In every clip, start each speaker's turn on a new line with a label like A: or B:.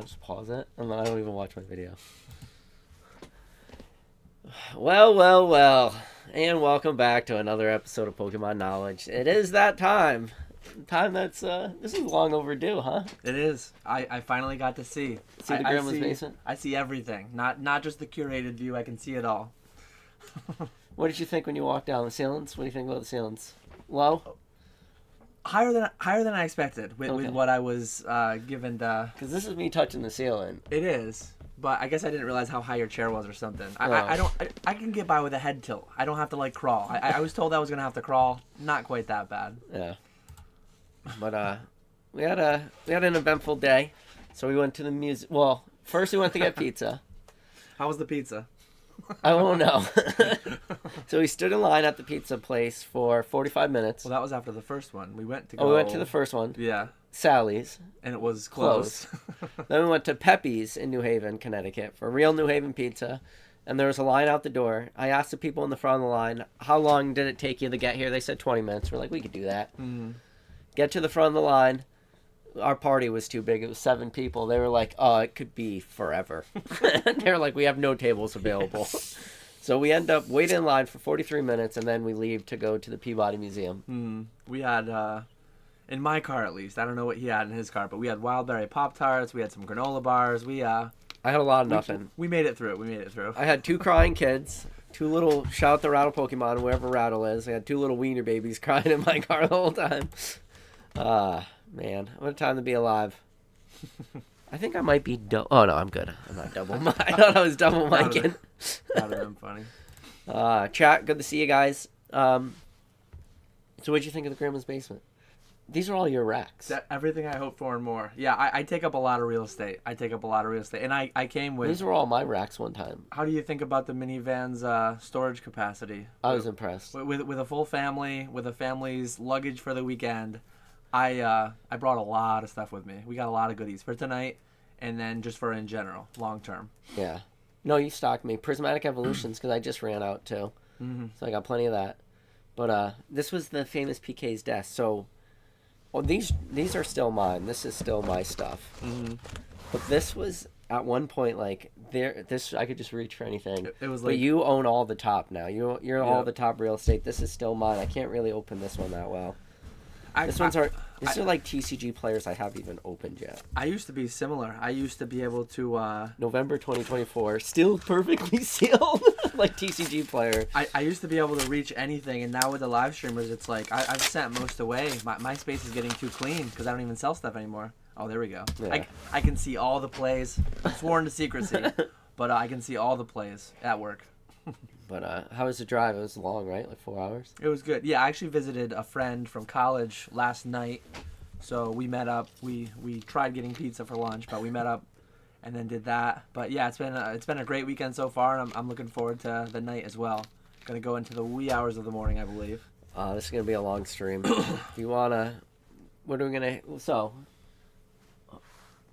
A: just pause it, and then I don't even watch my video. Well, and welcome back to another episode of Pokemon Knowledge. It is that time. Time that's, this is long overdue, huh?
B: It is. I finally got to see.
A: See the grandma's basement?
B: I see everything. Not just the curated view, I can see it all.
A: What did you think when you walked down the ceilings? What do you think about the ceilings? Low?
B: Higher than I expected with what I was given to.
A: Because this is me touching the ceiling.
B: It is, but I guess I didn't realize how high your chair was or something.
A: Oh.
B: I can get by with a head tilt. I don't have to like crawl. I was told I was gonna have to crawl. Not quite that bad.
A: Yeah. But we had an eventful day, so we went to the museum. Well, first we went to get pizza.
B: How was the pizza?
A: I don't know. So we stood in line at the pizza place for 45 minutes.
B: Well, that was after the first one. We went to
A: the first one.
B: Yeah.
A: Sally's.
B: And it was closed.
A: Then we went to Pepe's in New Haven, Connecticut for real New Haven pizza. And there was a line out the door. I asked the people in the front of the line, how long did it take you to get here? They said 20 minutes. We're like, we could do that.
B: Mm.
A: Get to the front of the line. Our party was too big. It was 7 people. They were like, oh, it could be forever. They were like, we have no tables available. So we end up waiting in line for 43 minutes, and then we leave to go to the Peabody Museum.
B: We had, in my car at least, I don't know what he had in his car, but we had Wildberry Pop-Tarts, we had some granola bars,
A: I had a lot of nothing.
B: We made it through.
A: I had 2 crying kids, 2 little, shout out the Rattle Pokemon, wherever Rattle is. I had 2 little wiener babies crying in my car the whole time. Man, what a time to be alive. I think I might be oh no, I'm good. I'm not double I thought I was double micing.
B: That would have been funny.
A: Chat, good to see you guys. So what'd you think of the grandma's basement? These are all your racks.
B: Everything I hoped for and more. Yeah, I take up a lot of real estate. And I came with...
A: These were all my racks one time.
B: How do you think about the minivan's storage capacity?
A: I was impressed.
B: With a full family, with a family's luggage for the weekend, I brought a lot of stuff with me. We got a lot of goodies for tonight, and then just for in general, long term.
A: Yeah. No, you stocked me. Prismatic Evolutions, because I just ran out too. Mm-hmm. So I got plenty of that. But this was the famous PK's desk. So, well, these are still mine. This is still my stuff. Mm-hmm. But this was at one point like this. I could just reach for anything.
B: It was like,
A: but you own all the top now. You're all the top real estate. This is still mine. I can't really open this one that well. These are like TCG players I haven't even opened yet.
B: I used to be similar. I used to be able to...
A: November 2024, still perfectly sealed, like TCG player.
B: I used to be able to reach anything, and now with the live streamers, it's like I've sent most away. My space is getting too clean because I don't even sell stuff anymore. Oh, there we go. Yeah. I can see all the plays. I'm sworn to secrecy, but I can see all the plays at work.
A: But how was the drive? It was long, right? Like 4 hours?
B: It was good. Yeah, I actually visited a friend from college last night. So we met up. We tried getting pizza for lunch, but we met up and then did that. But yeah, it's been a great weekend so far, and I'm looking forward to the night as well. Going to go into the wee hours of the morning, I believe.
A: This is going to be a long stream. If you want to... What are we going to... So...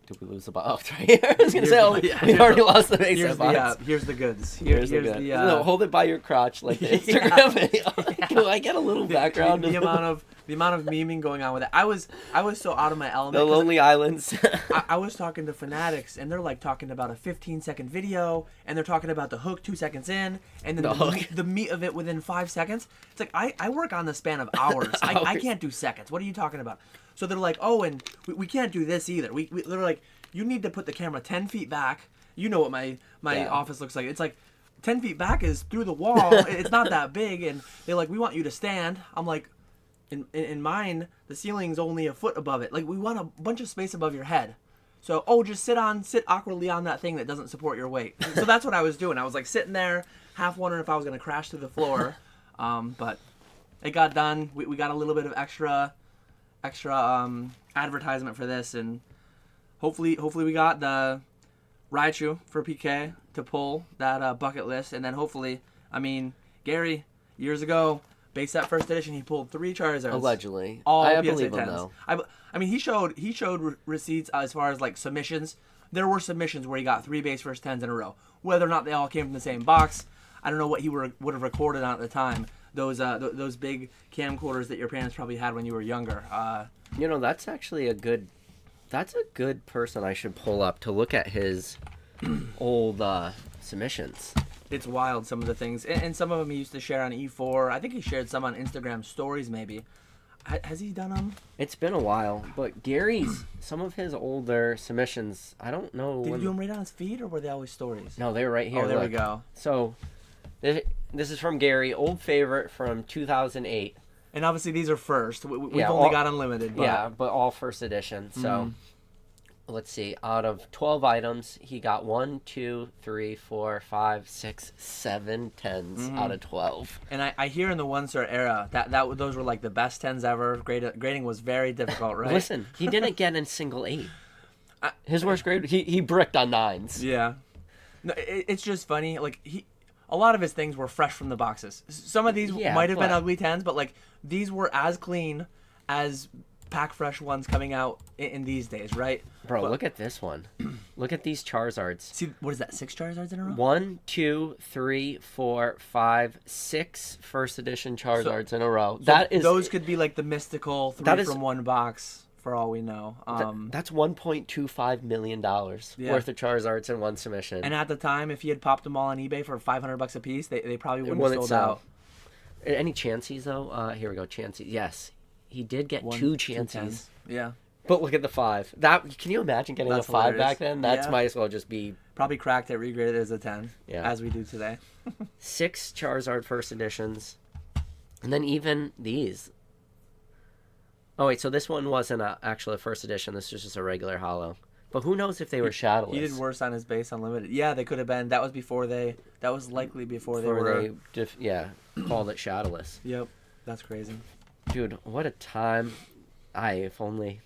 A: Did we lose the box right here? I was going to say, we already lost the base box.
B: Here's the goods.
A: Here's the goods. No, hold it by your crotch like the Instagram video. Can I get a little background?
B: The amount of memeing going on with it. I was so out of my element.
A: The Lonely Islands.
B: I was talking to Fanatics, and they're like talking about a 15-second video, and they're talking about the hook 2 seconds in, and then the meat of it within 5 seconds. It's like, I work on the span of hours. I can't do seconds. What are you talking about? So they're like, oh, and we can't do this either. They're like, you need to put the camera 10 feet back. You know what my office looks like. It's like 10 feet back is through the wall. It's not that big. And they're like, we want you to stand. I'm like, in mine, the ceiling's only a foot above it. Like, we want a bunch of space above your head. So, just sit awkwardly on that thing that doesn't support your weight. So that's what I was doing. I was like sitting there, half wondering if I was going to crash through the floor. But it got done. We got a little bit of extra advertisement for this, and hopefully we got the Raichu for PK to pull that bucket list, and then hopefully, Gary, years ago, base set first edition, he pulled 3 Charizards.
A: Allegedly.
B: All
A: I
B: PSA
A: believe
B: 10s.
A: him, though.
B: He showed receipts as far as like submissions. There were submissions where he got 3 base first 10s in a row. Whether or not they all came from the same box, I don't know what he would have recorded on at the time. Those big camcorders that your parents probably had when you were younger.
A: That's actually a good That's a good person I should pull up to look at his old submissions.
B: It's wild, some of the things. And some of them he used to share on E4. I think he shared some on Instagram stories, maybe. Has he done them?
A: It's been a while, but Gary's, some of his older submissions, I don't know.
B: Did he do them right on his feed, or were they always stories?
A: No, they're right here.
B: Oh, there
A: look.
B: we go.
A: So, this is from Gary, old favorite from 2008.
B: And obviously these are first. We've only got unlimited. But...
A: Yeah, but all first edition. So, let's see. Out of 12 items, he got 1, 2, 3, 4, 5, 6, 7 10s out of 12.
B: And I hear in the 1-star era that those were like the best 10s ever. Grading was very difficult, right?
A: Listen, he didn't get in single 8. His worst grade, he bricked on 9s.
B: Yeah. No, it's just funny. Like a lot of his things were fresh from the boxes. Some of these might have been ugly 10s, but like these were as clean as pack fresh ones coming out in these days, right?
A: Bro, look at this one. Look at these Charizards.
B: See, what is that? 6 Charizards in a row?
A: 1, 2, 3, 4, 5, 6 first edition Charizards in a row.
B: Those could be like the mystical 3 from one box, for all we know.
A: That's $1.25 million worth of Charizards in one submission.
B: And at the time, if he had popped them all on eBay for $500 a piece, they probably wouldn't have sold out.
A: Any chances though? Here we go. Chances. Yes, he did get 2 chances.
B: Yeah.
A: But look at the 5. Can you imagine getting a 5 hilarious. Back then? That might as well just be
B: probably cracked it, regraded as a 10. Yeah. As we do today.
A: 6 Charizard first editions, and then even these. Oh wait, so this one wasn't actually a first edition. This was just a regular holo. But who knows if they were shadowless?
B: He did worse on his base unlimited. Yeah, they could have been. That was before they. That was likely before they were.
A: Called it shadowless.
B: Yep, that's crazy.
A: Dude, what a time! If only.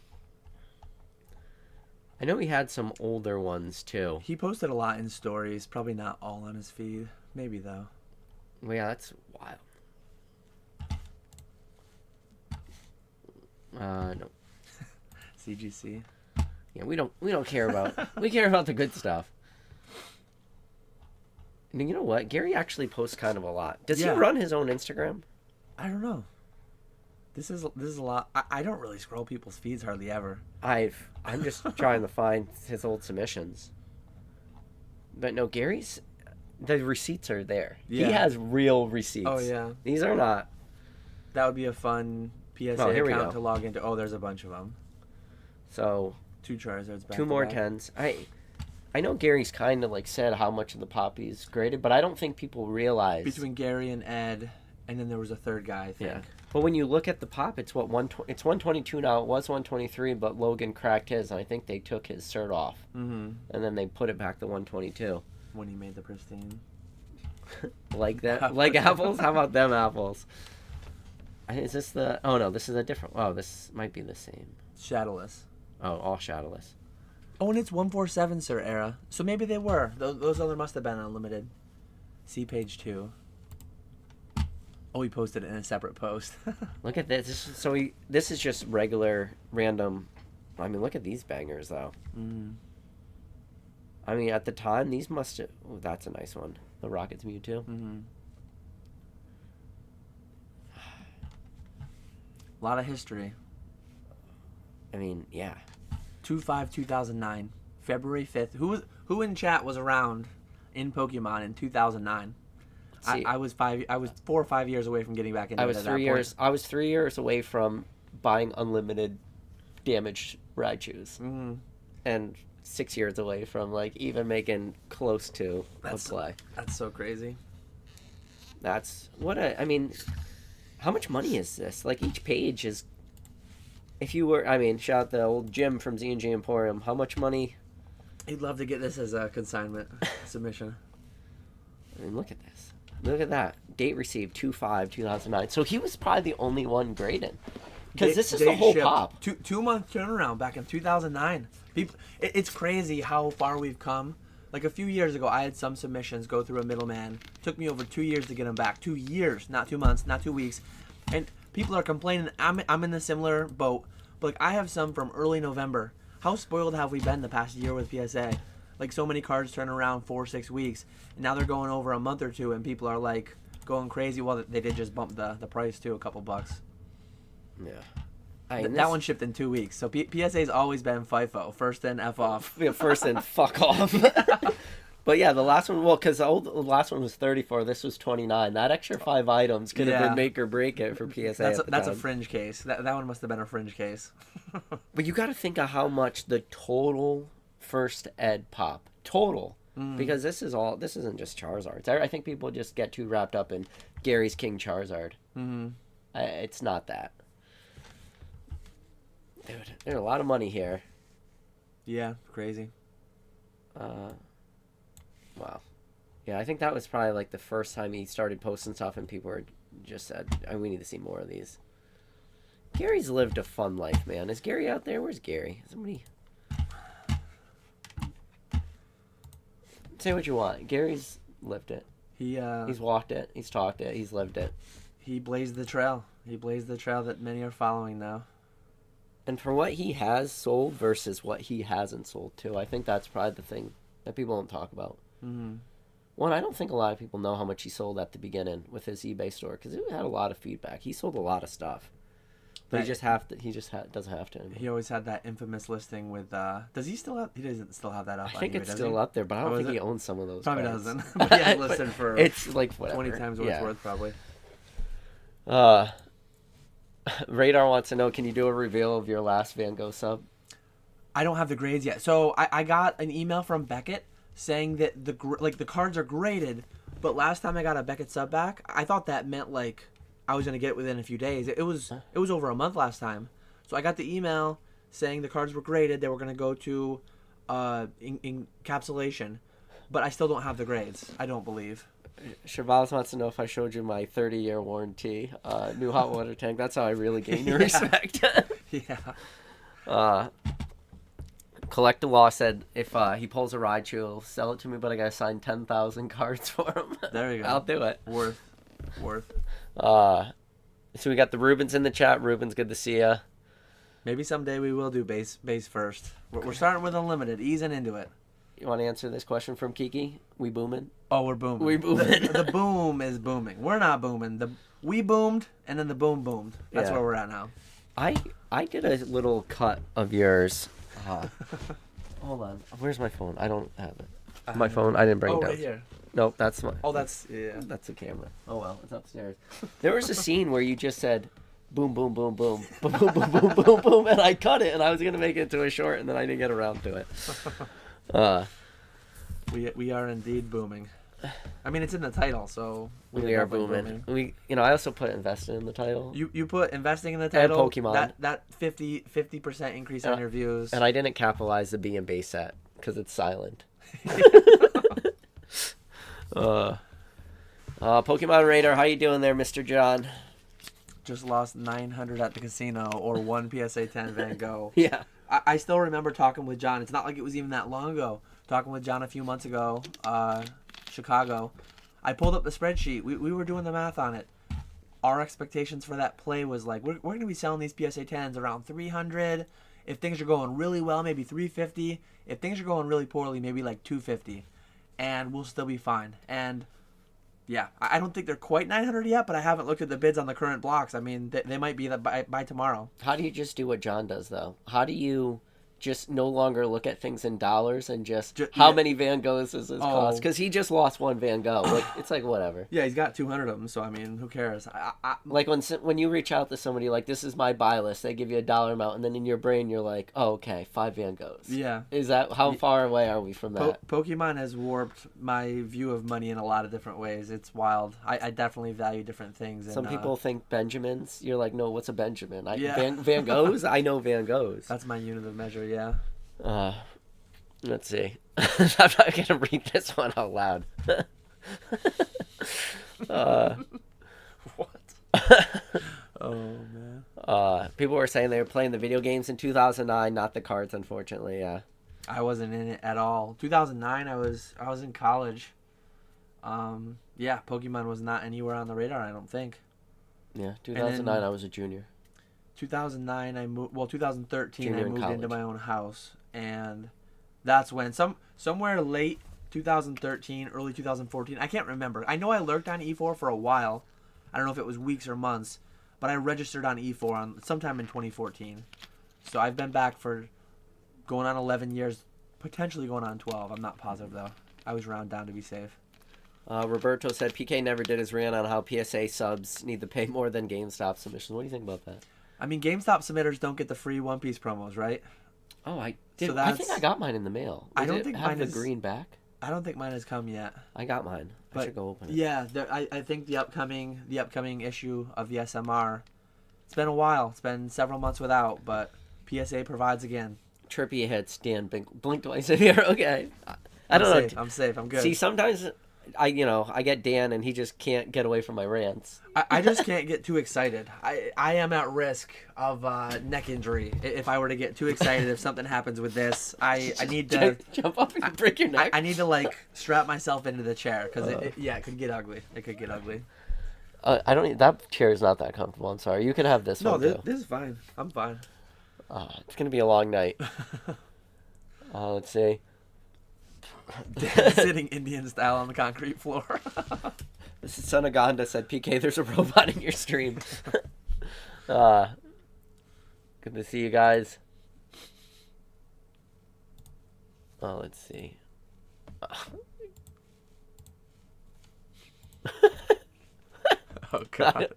A: I know he had some older ones too.
B: He posted a lot in stories. Probably not all on his feed. Maybe though.
A: Well, yeah, that's wild. No.
B: CGC.
A: Yeah, we don't care about. We care about the good stuff. And you know what? Gary actually posts kind of a lot. Does he run his own Instagram?
B: I don't know. This is a lot. I don't really scroll people's feeds hardly ever.
A: I'm just trying to find his old submissions. But no, the receipts are there. Yeah. He has real receipts.
B: Oh yeah.
A: These are not.
B: That would be a fun PSA account to log into. Oh, there's a bunch of them.
A: So
B: 2 Charizards back.
A: 2 more 10s. I know Gary's kind of like said how much of the pop he's graded, but I don't think people realize.
B: Between Gary and Ed, and then there was a third guy, I think. Yeah.
A: But when you look at the pop, it's it's 122 now. It was 123, but Logan cracked his, and I think they took his cert off. Mm-hmm. And then they put it back to 122.
B: When he made the pristine.
A: Like that? Like apples? How about them apples? Is this the... Oh, no, this is a different... Oh, this might be the same.
B: Shadowless.
A: Oh, all shadowless.
B: Oh, and it's 147, sir, era. So maybe they were. Those other must have been unlimited. See page 2. Oh, he posted it in a separate post.
A: Look at this. This is just regular, random. I mean, look at these bangers, though. Mm. I mean, at the time, these must have... Oh, that's a nice one. The Rockets Mewtwo. Mm-hmm.
B: A lot of history.
A: I mean, yeah.
B: 2/5/2009, February 5th. Who in chat was around in Pokemon in 2009? I was 4 or 5 years away from getting back into it.
A: I was 3 years away from buying unlimited damaged Raichus, and 6 years away from like even making close to a play.
B: That's so crazy.
A: That's I mean, how much money is this? Like each page is. If you were, I mean, shout out the old Jim from Z&G Emporium. How much money?
B: He'd love to get this as a consignment submission.
A: I mean, look at this. Look at that. Date received 2/5/2009. So he was probably the only one grading. Because this is the whole pop.
B: 2 month turnaround back in 2009. It's crazy how far we've come. Like a few years ago, I had some submissions go through a middleman. Took me over 2 years to get them back. 2 years, not 2 months, not 2 weeks. And people are complaining. I'm in a similar boat. But like I have some from early November. How spoiled have we been the past year with PSA? Like so many cards turn around 4 or 6 weeks, and now they're going over a month or two, and people are like going crazy. Well, they did just bump the price too, a couple bucks.
A: Yeah.
B: That one shipped in 2 weeks. So PSA's always been FIFO, first in, F off.
A: Yeah, first in, fuck off. But yeah, the last one, well, because the last one was 34, this was 29. That extra 5 items could have been make or break it for PSA.
B: That's a fringe case. That one must have been a fringe case.
A: But you got to think of how much the total first ed pop total, because this isn't just Charizards. I think people just get too wrapped up in Gary's King Charizard. It's not that. Dude, there's a lot of money here.
B: Yeah, crazy.
A: Wow. Yeah, I think that was probably like the first time he started posting stuff and people were just said, we need to see more of these. Gary's lived a fun life, man. Is Gary out there? Where's Gary? Somebody... Say what you want. Gary's lived it. He's walked it. He's talked it. He's lived it.
B: He blazed the trail. He blazed the trail that many are following now.
A: And for what he has sold versus what he hasn't sold, too, I think that's probably the thing that people don't talk about. One, I don't think a lot of people know how much he sold at the beginning with his eBay store, because it had a lot of feedback. He sold a lot of stuff. But he doesn't have to anymore.
B: He always had that infamous listing with. Does he still have? He doesn't still have that up.
A: I think it's still up there, but I don't think he owns some of those.
B: Probably
A: cards.
B: Doesn't. But he has listed for.
A: It's like whatever.
B: 20 times what it's worth, probably.
A: Radar wants to know: can you do a reveal of your last Van Gogh sub?
B: I don't have the grades yet, so I got an email from Beckett saying that the cards are graded, but last time I got a Beckett sub back, I thought that meant like I was gonna get it within a few days. It was over a month last time, so I got the email saying the cards were graded. They were gonna go to encapsulation, but I still don't have the grades. I don't believe.
A: Chavalis wants to know if I showed you my 30-year warranty new hot water tank. That's how I really gain your respect.
B: Yeah.
A: Collect a Law said if he pulls a Raichu, he'll sell it to me, but I gotta sign 10,000 cards for him.
B: There you go.
A: I'll do it.
B: Worth.
A: So we got the Rubens in the chat. Rubens, good to see ya.
B: Maybe someday we will do base first. We're starting with unlimited, easing into it.
A: You want to answer this question from Kiki? We booming?
B: Oh, we're booming.
A: We booming.
B: The boom is booming. We're not booming. We boomed, and then the boom boomed. That's where we're at now.
A: I did a little cut of yours. Hold on. Where's my phone? I don't have it. My phone. I didn't bring it down.
B: Right here.
A: Nope, that's my.
B: Oh, that's
A: That's the camera. Oh well, it's upstairs. There was a scene where you just said, "Boom, boom, boom, boom, boom, boom, boom, boom, boom, boom," and I cut it, and I was gonna make it into a short, and then I didn't get around to it.
B: We are indeed booming. I mean, it's in the title, so
A: we are booming. I also put invested in the title.
B: You put investing in the title.
A: And Pokemon.
B: That 50% increase on your views.
A: And I didn't capitalize the B and base set because it's silent. Pokemon Radar, how you doing there, Mr. John?
B: Just lost 900 at the casino, or 1 PSA 10 Van Gogh.
A: Yeah.
B: I still remember talking with John. It's not like it was even that long ago. Talking with John a few months ago, Chicago. I pulled up the spreadsheet. We were doing the math on it. Our expectations for that play was like, we're going to be selling these PSA 10s around 300. If things are going really well, maybe 350. If things are going really poorly, maybe like 250. And we'll still be fine. And yeah, I don't think they're quite 900 yet, but I haven't looked at the bids on the current blocks. I mean, they might be that by tomorrow.
A: How do you just do what John does, though? How do you just no longer look at things in dollars and just how many Van Goghs does this cost? Because he just lost one Van Gogh. Like, it's like whatever.
B: Yeah, he's got 200 of them, so I mean, who cares?
A: Like when you reach out to somebody like, this is my buy list, they give you a dollar amount, and then in your brain you're like, oh, okay, 5 Van Goghs.
B: Yeah.
A: Is that how far away are we from that?
B: Pokemon has warped my view of money in a lot of different ways. It's wild. I definitely value different things.
A: Some people think Benjamins. You're like, no, what's a Benjamin?
B: Yeah.
A: Van Goghs? I know Van Goghs.
B: That's my unit of measure, yeah.
A: Let's see. I'm not gonna read this one out loud.
B: What? Oh man.
A: People were saying they were playing the video games in 2009, not the cards, unfortunately. Yeah.
B: I wasn't in it at all. 2009, I was in college. Yeah, Pokemon was not anywhere on the radar, I don't think.
A: Yeah, 2009, I was a junior.
B: 2009, I moved. Well, 2013,
A: Junior
B: I moved
A: college.
B: into my own house, and that's when somewhere late 2013, early 2014. I can't remember. I know I lurked on E4 for a while. I don't know if it was weeks or months. but I registered on E4 on sometime in 2014. So I've been back for going on 11 years, potentially going on 12. I'm not positive though. I was round down to be safe.
A: Roberto said PK never did his rant on how PSA subs need to pay more than GameStop submissions. What do you think about that?
B: I mean, GameStop submitters don't get the free One Piece promos, right?
A: Oh, I did.
B: So
A: I think I got mine in the mail.
B: I don't think mine
A: the
B: is
A: green back.
B: I don't think mine has come yet.
A: I got mine. I should go open it.
B: Yeah, I think the upcoming issue of the SMR. It's been a while. It's been several months without, but PSA provides again.
A: Trippy hits Dan blink twice in here. Okay, I don't know.
B: I'm safe. I'm good.
A: See, sometimes I get Dan and he just can't get away from my rants.
B: I just can't get too excited. I am at risk of neck injury if I were to get too excited. If something happens with this, I need to
A: jump up and break your neck.
B: I need to like strap myself into the chair because it could get ugly. It could get ugly.
A: I don't. That chair is not that comfortable. I'm sorry. You can have this one.
B: No, this is fine. I'm fine.
A: It's gonna be a long night. Let's see.
B: Sitting Indian style on the concrete floor.
A: This is Sonaganda said, PK, there's a robot in your stream. Good to see you guys. Let's see.
B: Oh, God.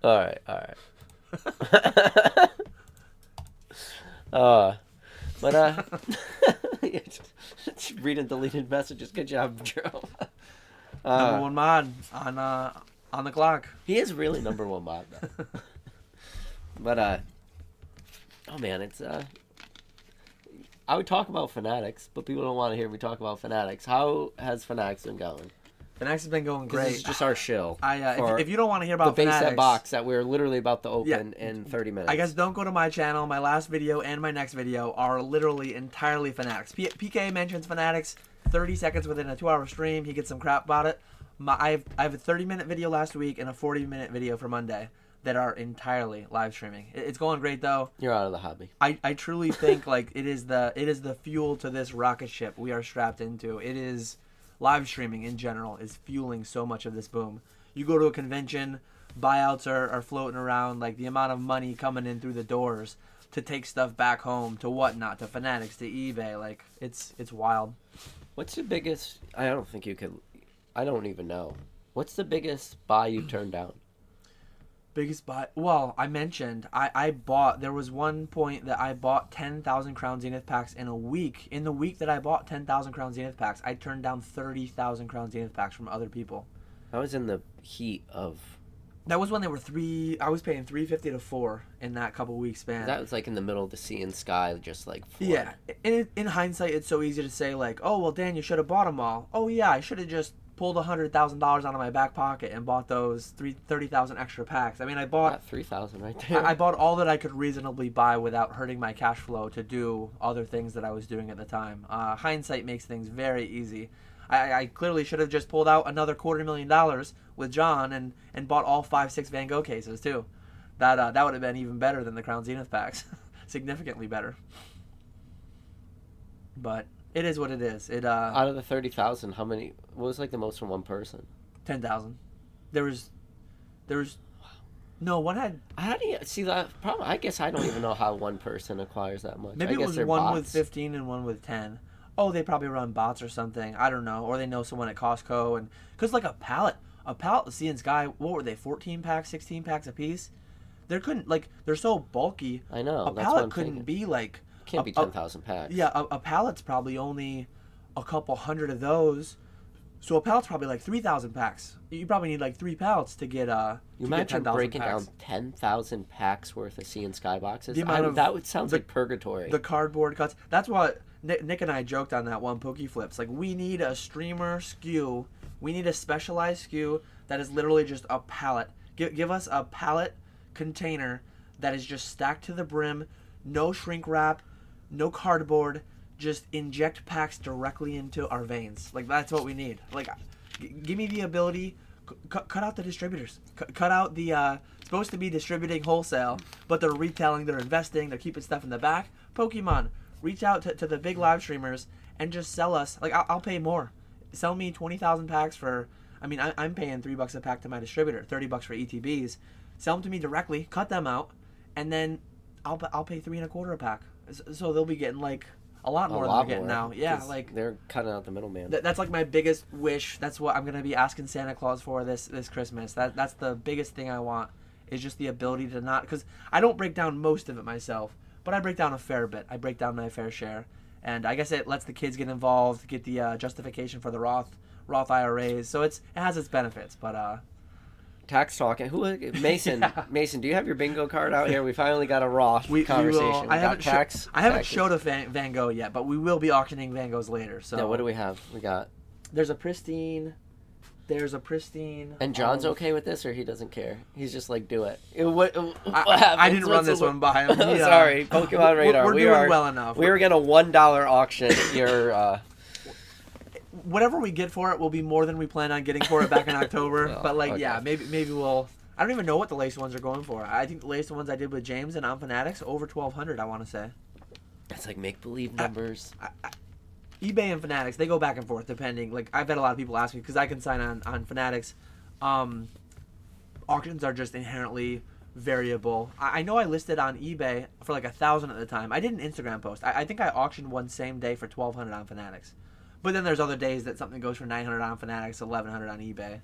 A: All right. Just reading deleted messages. Good job, Joe.
B: Number one mod on the clock.
A: He is really number one mod, though. But oh man, it's I would talk about Fanatics, but people don't want to hear me talk about Fanatics. How has Fanatics been going?
B: Fanatics has been going great.
A: This is just our shill.
B: If you don't want to hear about
A: the base
B: Fanatics,
A: set box that we're literally about to open in 30 minutes.
B: I guess don't go to my channel. My last video and my next video are literally entirely Fanatics. PK mentions Fanatics 30 seconds within a 2-hour stream. He gets some crap about it. I have a 30-minute video last week and a 40-minute video for Monday that are entirely live streaming. It's going great though.
A: You're out of the hobby.
B: I truly think like it is the fuel to this rocket ship we are strapped into. It is live streaming in general is fueling so much of this boom. You go to a convention, buyouts are floating around, like the amount of money coming in through the doors to take stuff back home, to whatnot, to Fanatics, to eBay, like it's wild.
A: What's the biggest? I don't think you could. I don't even know. What's the biggest buy you turned down?
B: Biggest buy? Well, I mentioned I bought. There was one point that I bought 10,000 Crown Zenith packs in a week. In the week that I bought 10,000 Crown Zenith packs, I turned down 30,000 Crown Zenith packs from other people.
A: I was in the heat of.
B: That was when they were $3. I was paying $3.50 to $4 in that couple weeks span.
A: That was like in the middle of the sea and sky, just like. Flood.
B: Yeah, and in hindsight, it's so easy to say like, oh well, Dan, you should have bought them all. Oh yeah, I should have just pulled $100,000 out of my back pocket and bought those 30,000 extra packs. I mean, I bought
A: 3,000 right there.
B: I bought all that I could reasonably buy without hurting my cash flow to do other things that I was doing at the time. Hindsight makes things very easy. I clearly should have just pulled out another $250,000 with John and bought all 5-6 Van Gogh cases too. That would have been even better than the Crown Zenith packs, significantly better. But it is what it is.
A: Out of the 30,000, how many? What was like the most from one person?
B: 10,000. There was. No, one had.
A: How do you see that problem? I guess I don't even know how one person acquires that much.
B: Maybe
A: I guess
B: it was
A: they're
B: one
A: bots.
B: with 15 and one with 10. Oh, they probably run bots or something. I don't know. Or they know someone at Costco. And because like a pallet of Sea and Sky, what were they? 14 packs, 16 packs a piece. They're so bulky.
A: I know.
B: A pallet couldn't be like.
A: Can't be 10,000 packs.
B: Yeah, a pallet's probably only a couple hundred of those. So a pallet's probably like 3,000 packs. You probably need like 3 pallets to get
A: You imagine breaking down 10,000 packs worth of Sea and Sky boxes? That would sound like purgatory.
B: The cardboard cuts. That's what Nick and I joked on that one Pokey Flips. Like, we need a streamer SKU. We need a specialized SKU that is literally just a pallet. Give us a pallet container that is just stacked to the brim, no shrink wrap, no cardboard, just inject packs directly into our veins. Like, that's what we need. Like, give me the ability, cut out the distributors. Cut out the, supposed to be distributing wholesale, but they're retailing, they're investing, they're keeping stuff in the back. Pokemon, reach out to the big live streamers and just sell us. Like, I'll pay more. Sell me 20,000 packs for I mean, I'm paying $3 a pack to my distributor, $30 for ETBs. Sell them to me directly, cut them out, and then I'll pay $3.25 a pack. So they'll be getting like a lot more than they're getting now. Yeah, like
A: they're cutting out the middleman.
B: That's like my biggest wish. That's what I'm gonna be asking Santa Claus for this Christmas. That's the biggest thing I want, is just the ability to not, because I don't break down most of it myself, but I break down a fair bit. I break down my fair share, and I guess it lets the kids get involved, get the justification for the Roth IRAs. So it has its benefits, but
A: tax talking. Mason? Yeah. Mason, do you have your bingo card out here? We finally got a Roth conversation.
B: I haven't showed a Van Gogh yet, but we will be auctioning Van Goghs later. So
A: yeah, what do we have? We got.
B: There's a pristine.
A: And John's okay with this, or he doesn't care? He's just like, do it. What happens?
B: I didn't run this one by him.
A: Sorry, Pokemon Radar.
B: We're doing well enough.
A: We were gonna $1 auction your.
B: Whatever we get for it will be more than we planned on getting for it back in October. But like, okay. Yeah, maybe we'll. I don't even know what the latest ones are going for. I think the latest ones I did with James and on Fanatics over 1,200. I want to say.
A: That's like make believe numbers.
B: eBay and Fanatics, they go back and forth depending. Like, I've had a lot of people ask me, because I can sign on Fanatics. Auctions are just inherently variable. I know I listed on eBay for like 1,000 at the time. I did an Instagram post. I think I auctioned one same day for 1,200 on Fanatics. But then there's other days that something goes for 900 on Fanatics, 1,100 on eBay.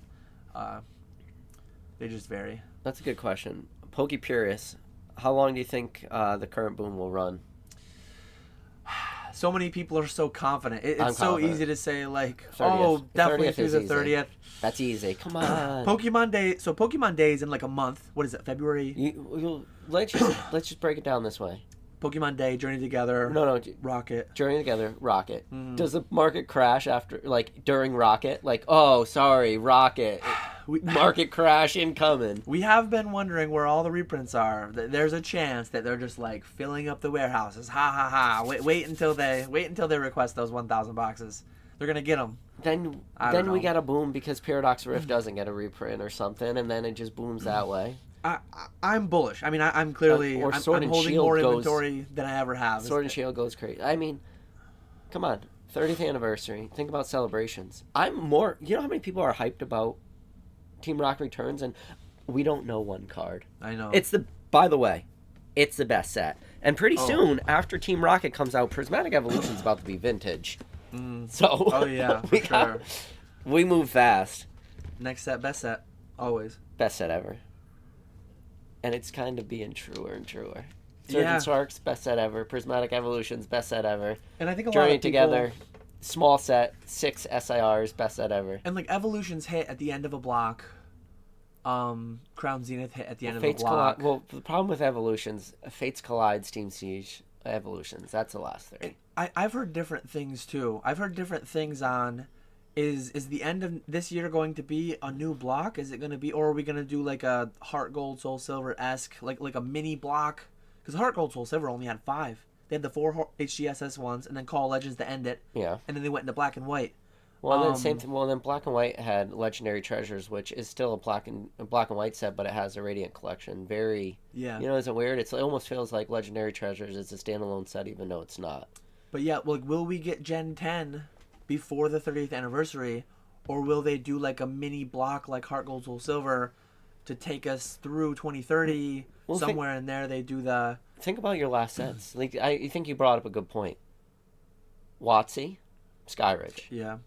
B: They just vary.
A: That's a good question. Pokey Purious, how long do you think the current boom will run?
B: So many people are so confident. It's so easy to say, like,
A: 30th.
B: Oh, definitely through the 30th.
A: That's easy. Come on.
B: Pokemon Day. So Pokemon Day is in like a month. What is it? February?
A: Let's just break it down this way.
B: Pokemon Day, Journey Together.
A: No.
B: Rocket.
A: Journey Together, Rocket. Mm-hmm. Does the market crash after, like, during Rocket? Like, oh, sorry, Rocket. Market crash incoming.
B: We have been wondering where all the reprints are. There's a chance that they're just like filling up the warehouses. Ha ha ha! Wait until they request those 1,000 boxes. They're gonna get them.
A: Then we got a boom because Paradox Rift doesn't get a reprint or something, and then it just booms that way.
B: I'm bullish. I mean, I'm clearly I'm holding more inventory than I ever have.
A: Sword and Shield goes crazy. I mean, come on, 30th anniversary. Think about celebrations. I'm more. You know how many people are hyped about Team Rocket Returns, and we don't know one card.
B: I know.
A: By the way, it's the best set. And pretty soon, after Team Rocket comes out, Prismatic Evolution's about to be vintage. So.
B: Oh yeah, for sure.
A: We move fast.
B: Next set, best set, always.
A: Best set ever. And it's kind of being truer and truer. Surgeon Sharks, best set ever. Prismatic Evolutions, best set ever.
B: And I think a lot
A: Journey
B: of people...
A: Together, small set, 6 SIRs, best set ever.
B: And like Evolutions hit at the end of a block. Crown Zenith hit at the end of a block.
A: The problem with Evolutions, Fates Collide, Steam Siege, Evolutions. That's the last 3.
B: I've heard different things too. I've heard different things on... Is the end of this year going to be a new block? Is it going to be, or are we going to do like a Heart Gold Soul Silver-esque, like a mini block? Because Heart Gold Soul Silver only had 5. They had the 4 HGSS ones, and then Call Legends to end it.
A: Yeah.
B: And then they went into Black and White.
A: Well, then same thing. Well, then Black and White had Legendary Treasures, which is still a black and white set, but it has a Radiant collection. Very. Yeah. You know, isn't it weird? It almost feels like Legendary Treasures is a standalone set, even though it's not.
B: But yeah, like, will we get Gen 10 before the 30th anniversary, or will they do like a mini block like Heart Gold Soul Silver to take us through 2030? Somewhere in there they do the...
A: Think about your last sets. Like, I think you brought up a good point. WotC, Skyridge.
B: Yeah.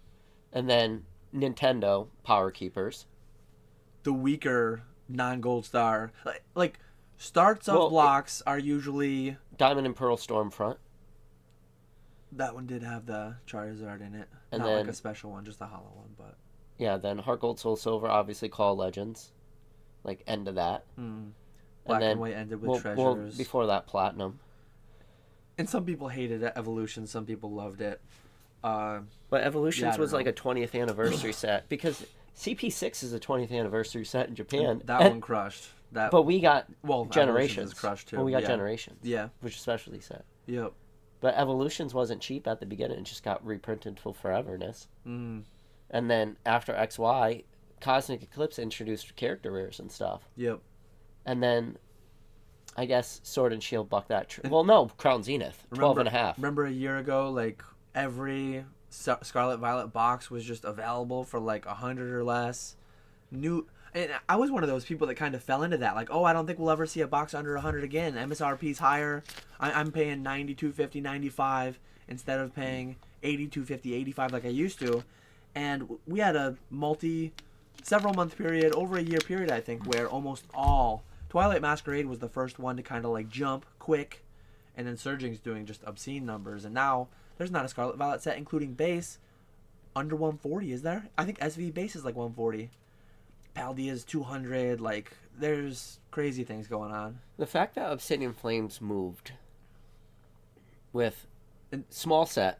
A: And then Nintendo, Power Keepers.
B: The weaker non-gold star. Like starts of blocks are usually...
A: Diamond and Pearl Stormfront.
B: That one did have the Charizard in it.
A: And
B: not
A: then,
B: like a special one, just a hollow one, but...
A: Yeah, then Heart Gold Soul Silver, obviously Call Legends. Like, end of that.
B: Black and White ended with Treasures. Well,
A: before that, Platinum.
B: And some people hated Evolution, some people loved it.
A: But Evolutions was like a 20th anniversary set, because CP6 is a 20th anniversary set in Japan.
B: That one crushed.
A: But we got
B: Generations.
A: Generations.
B: Crushed too.
A: Well, we got Generations.
B: Yeah.
A: Which is a specialty set.
B: Yep.
A: But Evolutions wasn't cheap at the beginning. It just got reprinted for foreverness. And then after XY, Cosmic Eclipse introduced character rares and stuff.
B: Yep.
A: And then, I guess, Sword and Shield bucked that. Well, no, Crown Zenith, 12 and a half.
B: Remember a year ago, like, every Scarlet Violet box was just available for like 100 or less. And I was one of those people that kind of fell into that. Like, oh, I don't think we'll ever see a box under 100 again. MSRP's higher. I'm paying 92.50, 95 instead of paying 82.50, 85 like I used to. And we had a several month period, over a year period, I think, where almost all Twilight Masquerade was the first one to kind of like jump quick, and then Surging's doing just obscene numbers. And now there's not a Scarlet Violet set, including base, under 140, is there? I think SV base is like 140. Paldea's 200. Like, there's crazy things going on.
A: The fact that Obsidian Flames moved with a small set.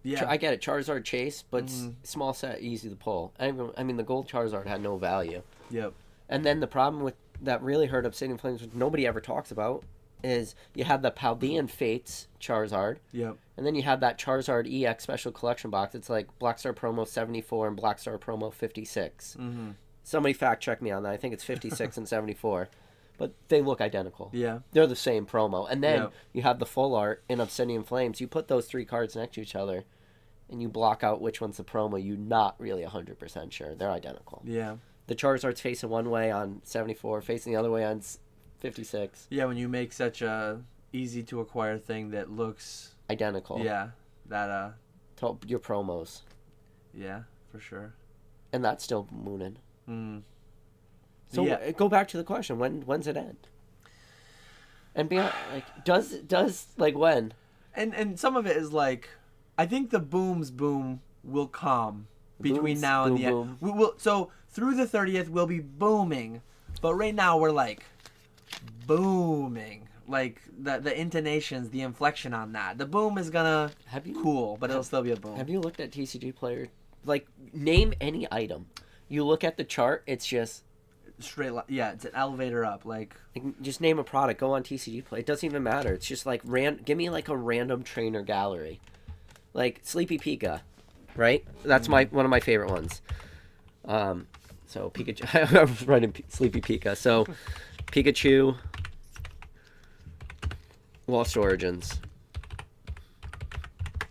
B: Yeah,
A: I get it, Charizard Chase, but small set, easy to pull. I mean, the gold Charizard had no value.
B: Yep.
A: And then the problem with that really hurt Obsidian Flames, which nobody ever talks about, is you have the Paldean Fates Charizard.
B: Yep.
A: And then you have that Charizard EX Special Collection box. It's like Black Star Promo 74 and Black Star Promo 56.
B: Mm-hmm.
A: Somebody fact check me on that. I think it's 56 and 74. But they look identical.
B: Yeah.
A: They're the same promo. And then you have the full art in Obsidian Flames. You put those 3 cards next to each other, and you block out which one's the promo. You're not really 100% sure. They're identical.
B: Yeah.
A: The Charizard's facing one way on 74, facing the other way on 56.
B: Yeah, when you make such a easy to acquire thing that looks
A: identical.
B: Yeah. That
A: to your promos.
B: Yeah, for sure.
A: And that's still mooning. So
B: yeah.
A: Go back to the question: when's it end? And beyond, like, does like when?
B: And some of it is like, I think the boom will come between now and the end. We will, so through the 30th we'll be booming, but right now we're like booming. Like the intonations, the inflection on that. The boom is gonna cool, but it'll still be a boom.
A: Have you looked at TCG Player? Like, name any item. You look at the chart, it's just
B: straight line. Yeah, it's an elevator up. Like,
A: just name a product. Go on TCG Play. It doesn't even matter. It's just like give me like a random trainer gallery, like Sleepy Pika, right? That's one of my favorite ones. So Pikachu. I was writing Sleepy Pika. So Pikachu, Lost Origins,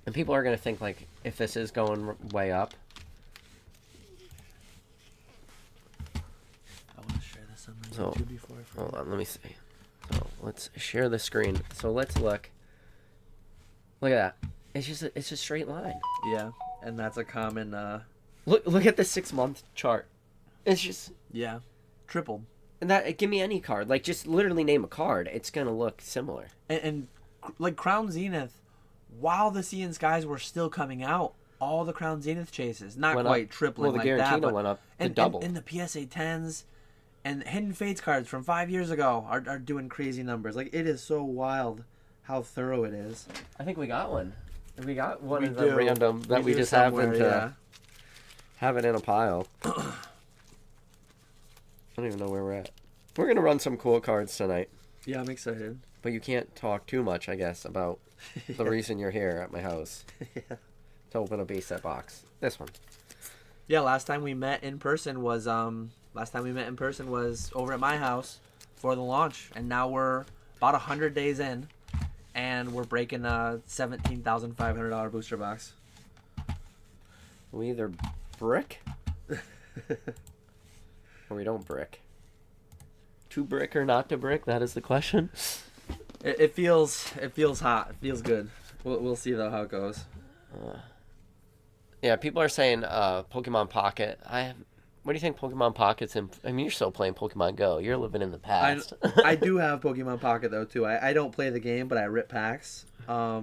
A: and people are gonna think like if this is going way up. So, hold on, let me see. So, let's share the screen. So, let's look. Look at that. It's a straight line.
B: Yeah, and that's a common...
A: Look at the 6-month chart. It's just...
B: Yeah, tripled.
A: And give me any card. Like, just literally name a card. It's going to look similar.
B: And like, Crown Zenith, while the Sea and Skies were still coming out, all the Crown Zenith chases, not
A: went
B: quite
A: up.
B: tripling
A: like that. Well, the Garantina went up to double.
B: And the PSA 10s... And Hidden Fates cards from 5 years ago are doing crazy numbers. Like, it is so wild how thorough it is.
A: I think we got one. We got one of the random that we just happen to have it in a pile. I don't even know where we're at. We're going to run some cool cards tonight.
B: Yeah, I'm excited.
A: But you can't talk too much, I guess, about the reason you're here at my house.
B: Yeah.
A: To open a base set box. This one.
B: Yeah, last time we met in person was over at my house for the launch, and now we're about 100 days in, and we're breaking a $17,500 booster box.
A: We either brick or we don't brick. To brick or not to brick? That is the question.
B: It feels hot. It feels good. We'll see though how it goes.
A: Yeah, people are saying Pokemon Pocket. What do you think Pokemon Pocket's in? I mean, you're still playing Pokemon Go. You're living in the past.
B: I do have Pokemon Pocket, though, too. I don't play the game, but I rip packs. I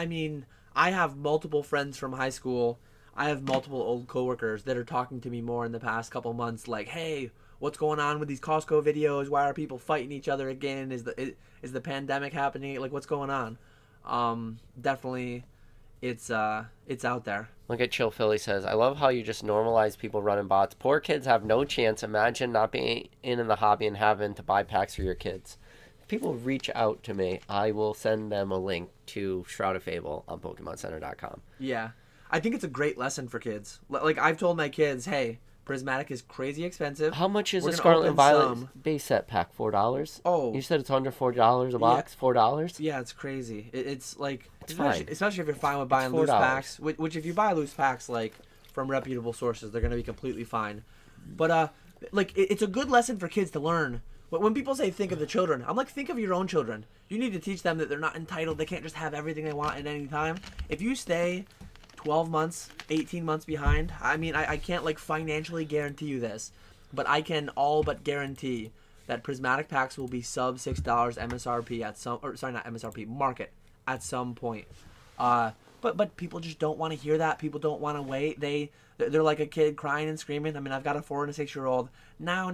B: mean, I have multiple friends from high school. I have multiple old coworkers that are talking to me more in the past couple months, like, hey, what's going on with these Costco videos? Why are people fighting each other again? Is the pandemic happening? Like, what's going on? Definitely, it's out there.
A: Look at Chill Philly says, I love how you just normalize people running bots. Poor kids have no chance. Imagine not being in the hobby and having to buy packs for your kids. If people reach out to me, I will send them a link to Shroud of Fable on PokemonCenter.com.
B: Yeah. I think it's a great lesson for kids. Like, I've told my kids, hey, Prismatic is crazy expensive.
A: How much is
B: We're
A: a
B: gonna
A: Scarlet and
B: open
A: Violet
B: some.
A: base set pack? $4?
B: Oh.
A: You said it's under $4 a box? $4?
B: Yeah, it's crazy. It's like,
A: It's
B: especially,
A: fine.
B: especially if you're fine with buying
A: It's
B: loose
A: $4.
B: packs, which if you buy loose packs, like, from reputable sources, they're going to be completely fine. But, like, it's a good lesson for kids to learn. When people say think of the children, I'm like, think of your own children. You need to teach them that they're not entitled. They can't just have everything they want at any time. If you stay 12 months, 18 months behind, I mean, I can't, like, financially guarantee you this, but I can all but guarantee that prismatic packs will be sub $6 MSRP at some, or sorry, not MSRP, market at some point. But people just don't want to hear that. People don't want to wait. They're like a kid crying and screaming. I mean, I've got a 4 and a 6-year-old. Now,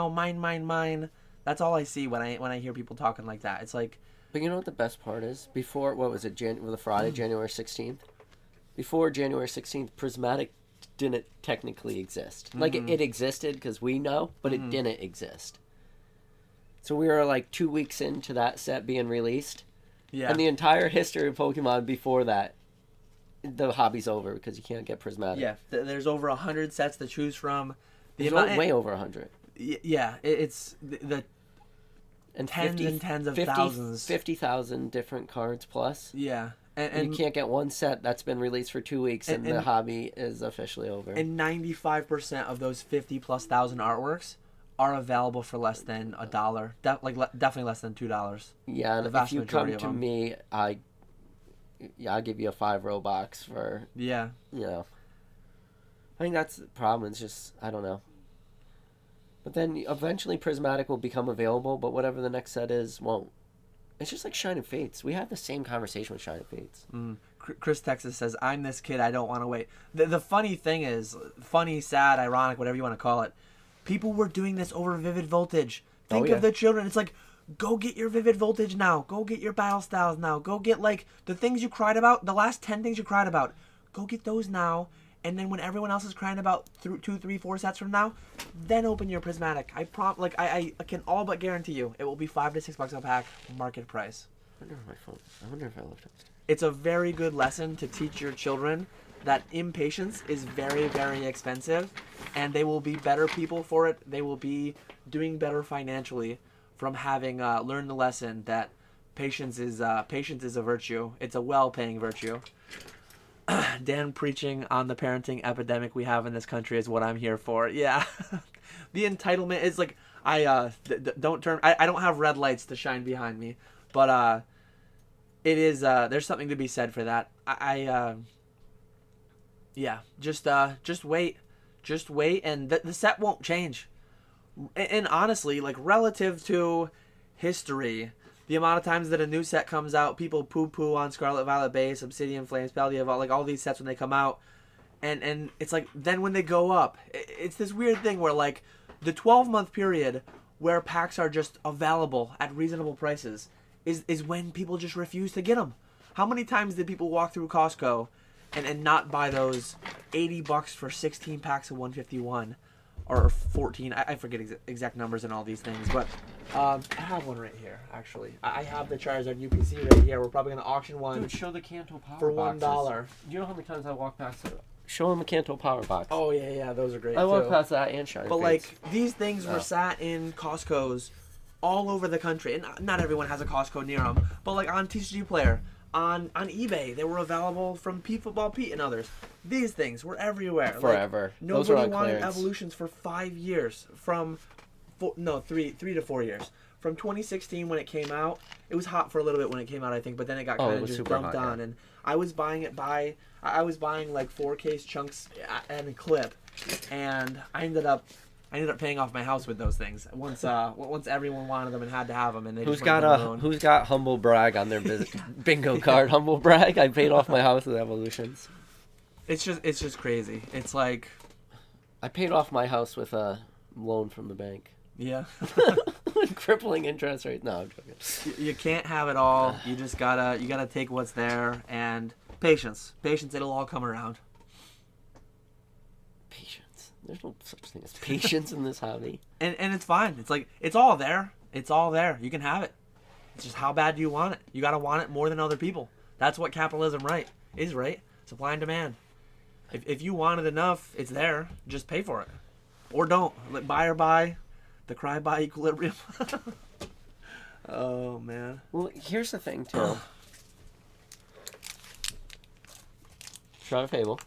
B: mine. That's all I see when I hear people talking like that. It's like,
A: But you know what the best part is? Before, what was it, the Friday, January 16th? Before January 16th, Prismatic didn't technically exist. Like, it existed because we know, but it didn't exist. So we were like 2 weeks into that set being released.
B: yeah.
A: And the entire history of Pokemon before that, the hobby's over because you can't get Prismatic.
B: Yeah, there's over 100 sets to choose from.
A: There's way over 100.
B: Yeah, it's the
A: And
B: tens and tens of thousands.
A: 50,000 different cards plus.
B: Yeah.
A: And you can't get one set that's been released for 2 weeks and the hobby is officially over.
B: And 95% of those 50+ thousand artworks are available for less than $1. Definitely less than $2.
A: Yeah, and
B: the vast
A: if you come
B: majority of
A: to
B: them.
A: me, I'll give you a 5-row box for,
B: Yeah.
A: you know. I think that's the problem. It's just, I don't know. But then eventually Prismatic will become available, but whatever the next set is, won't. It's just like Shining Fates. We had the same conversation with Shining Fates.
B: Chris Texas says, I'm this kid, I don't want to wait. The funny thing is, funny, sad, ironic, whatever you want to call it, people were doing this over Vivid Voltage. Think of the children. It's like, go get your Vivid Voltage now. Go get your Battle Styles now. Go get, like, the things you cried about, the last 10 things you cried about. Go get those now. And then when everyone else is crying about 2, 3, 4 sets from now, then open your Prismatic. I can all but guarantee you it will be $5 to $6 a pack, market price.
A: I wonder if my phone. I wonder if I left it.
B: It's a very good lesson to teach your children that impatience is very, very expensive, and they will be better people for it. They will be doing better financially from having learned the lesson that patience is a virtue. It's a well-paying virtue. Dan preaching on the parenting epidemic we have in this country is what I'm here for. Yeah. The entitlement is like, don't turn, I don't have red lights to shine behind me, but it is, there's something to be said for that. Yeah, just wait, and the set won't change. And honestly, like, relative to history, the amount of times that a new set comes out, people poo-poo on Scarlet Violet Base, Obsidian Flames, Paldea Vault, like all these sets when they come out. And it's like, then when they go up, it's this weird thing where, like, the 12-month period where packs are just available at reasonable prices is when people just refuse to get them. How many times did people walk through Costco and not buy those $80 for 16 packs of 151? Or 14, I forget exact numbers and all these things, but I have one right here, actually. I have the Charizard UPC right here. We're probably going to auction one.
A: Dude, show the Kanto Power
B: for
A: boxes.
B: $1.
A: Do you know how many times I walk past it? Show them a Kanto Power box.
B: Oh, yeah, those are great,
A: I walk
B: too.
A: past that and Shining
B: But,
A: Fates.
B: like, these things were sat in Costco's all over the country. And not everyone has a Costco near them. But, like, on TCG Player, on eBay, they were available from Pete Football Pete and others. These things were everywhere.
A: Forever.
B: Like,
A: Those were
B: nobody
A: on
B: wanted
A: clearance.
B: Evolutions for 5 years. Three to 4 years. From 2016 when it came out, it was hot for a little bit when it came out, I think, but then it got kind of just
A: super
B: dumped
A: hot,
B: on.
A: yeah.
B: And I was buying like 4 case chunks and a clip, and I ended up paying off my house with those things once everyone wanted them and had to have them. And they
A: Who's
B: just went alone.
A: got Humble Brag on their bingo card? Humble Brag. I paid off my house with Evolutions.
B: It's just crazy. It's like,
A: I paid off my house with a loan from the bank.
B: yeah.
A: Crippling interest rate. No, I'm joking.
B: You can't have it all. You just gotta take what's there, and patience. It'll all come around.
A: Patience. There's no such thing as patience in this hobby.
B: And it's fine. It's like, it's all there. It's all there. You can have it. It's just how bad do you want it? You gotta want it more than other people. That's what capitalism is, right? Supply and demand. If you want it enough, it's there. Just pay for it. Or don't. Like, buy or buy. The cry buy equilibrium. Oh, man.
A: Well, here's the thing, too. Shroud of Fable.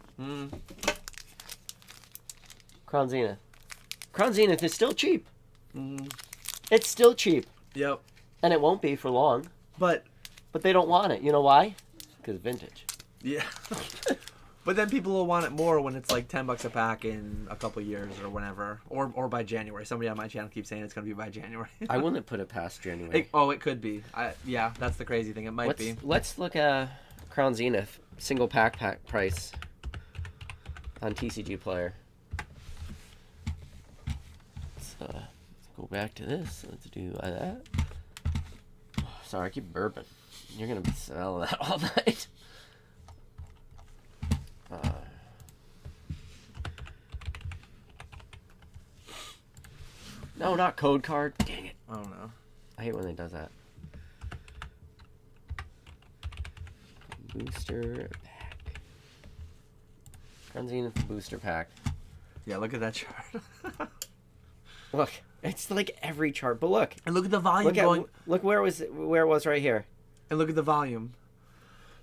A: Crown Zenith. Crown Zenith is still cheap. It's still cheap.
B: Yep.
A: And it won't be for long.
B: But
A: they don't want it. You know why? Because vintage.
B: Yeah. But then people will want it more when it's like $10 a pack in a couple years or whenever. Or by January. Somebody on my channel keeps saying it's going to be by January.
A: I wouldn't put it past January.
B: It could be. Yeah, that's the crazy thing. It might be.
A: Let's look at Crown Zenith. Single pack price on TCG Player. Let's go back to this. Let's do that. Sorry, I keep burping. You're going to be selling that all night. No, not code card. Dang it.
B: I don't know.
A: I hate when they does that. Booster pack. Crown Zenith booster pack.
B: Yeah, look at that chart.
A: Look, it's like every chart, but look.
B: And look at the volume
A: Look where it was right here.
B: And look at the volume.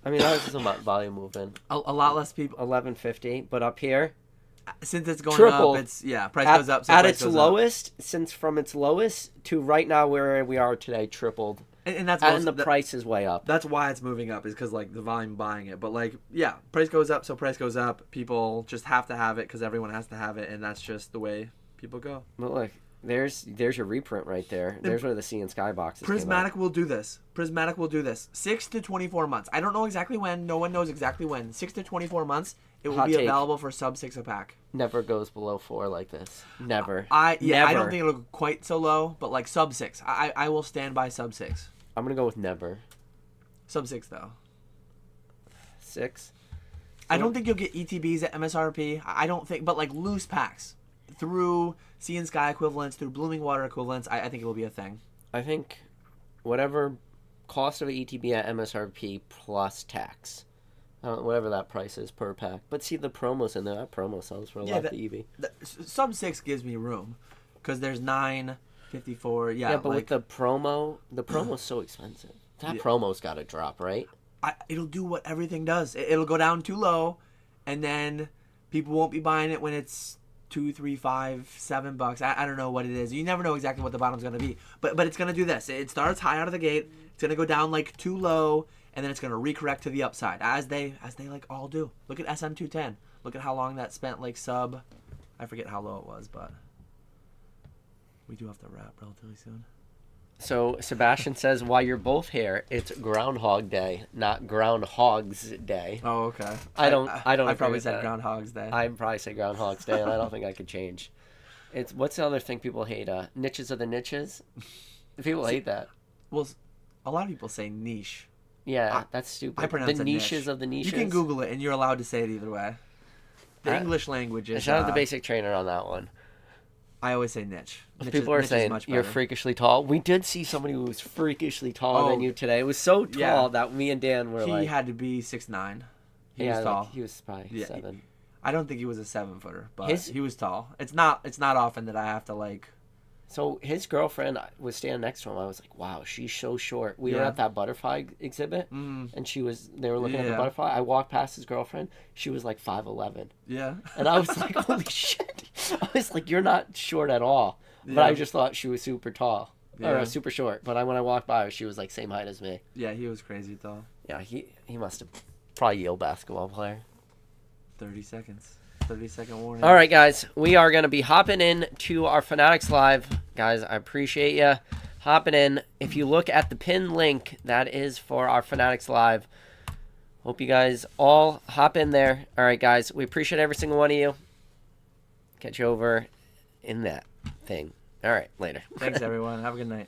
A: I mean, that was just a volume movement.
B: A lot less people.
A: 1150, but up here,
B: since it's going
A: triple.
B: up, it's price goes up. So
A: at
B: price
A: its
B: goes
A: lowest, since from its lowest to right now where we are today, tripled.
B: And that's
A: the price is way up.
B: That's why it's moving up, is because like the volume buying it. But like, yeah, price goes up, so price goes up. People just have to have it because everyone has to have it, and that's just the way people go.
A: But look, there's your reprint right there. There's where the Sea and Sky boxes.
B: Prismatic will do this. 6 to 24 months. I don't know exactly when. No one knows exactly when. 6 to 24 months. It will be available for sub 6 a pack.
A: Never goes below 4 like this. Never.
B: Never. I don't think it'll go quite so low, but like sub 6. I will stand by sub 6.
A: I'm gonna go with never.
B: Sub 6 though.
A: 6.
B: I don't think you'll get ETBs at MSRP. I don't think, but like loose packs through Sea and Sky equivalents, through Blooming Water equivalents, I think it will be a thing.
A: I think whatever cost of an ETB at MSRP plus tax. Whatever that price is per pack. But see the promos in there. That promo sells for a lot of EV.
B: Sub 6 gives me room. Because there's 954. Yeah,
A: but with the promo's so expensive. That promo's got to drop, right?
B: It'll do what everything does. It'll go down too low, and then people won't be buying it when it's $2, $3, $5, $7. I don't know what it is. You never know exactly what the bottom's going to be. But it's going to do this. It starts high out of the gate. It's going to go down like too low, and then it's going to recorrect to the upside, as they like all do. Look at SM210. Look at how long that spent like sub. I forget how low it was, but we do have to wrap relatively soon.
A: So Sebastian says, while you're both here, it's Groundhog Day, not Groundhog's Day.
B: Oh, okay.
A: I don't.
B: I probably said Groundhog's Day.
A: I probably say Groundhog's Day, and I don't think I could change. What's the other thing people hate? Niches of the niches. People hate that.
B: Well, a lot of people say niche.
A: Yeah, that's stupid.
B: I pronounce
A: the
B: it
A: niches
B: niche.
A: of the niches.
B: You can Google it, and you're allowed to say it either way. The English language is.
A: Shout out the basic trainer on that one.
B: I always say niche.
A: People are saying you're freakishly tall. We did see somebody who was freakishly taller than you today. It was so tall that me and Dan were
B: He had to be 6'9". He was tall.
A: He was probably 7.
B: I don't think he was a 7-footer, but he was tall. It's not often that I have to like.
A: So his girlfriend was standing next to him. I was like, wow, she's so short. We were at that butterfly exhibit, and they were looking at the butterfly. I walked past his girlfriend. She was like 5'11".
B: Yeah.
A: And I was like, holy shit. I was like, you're not short at all. But I just thought she was super tall. Or super short. But when I walked by her, she was like same height as me.
B: Yeah, he was crazy tall.
A: Yeah, he must have probably Yale basketball player.
B: 30 seconds. 30-second warning.
A: All right, guys. We are going to be hopping in to our Fanatics Live. Guys, I appreciate you hopping in. If you look at the pinned link, that is for our Fanatics Live. Hope you guys all hop in there. All right, guys. We appreciate every single one of you. Catch you over in that thing. All right, later.
B: Thanks, everyone. Have a good night.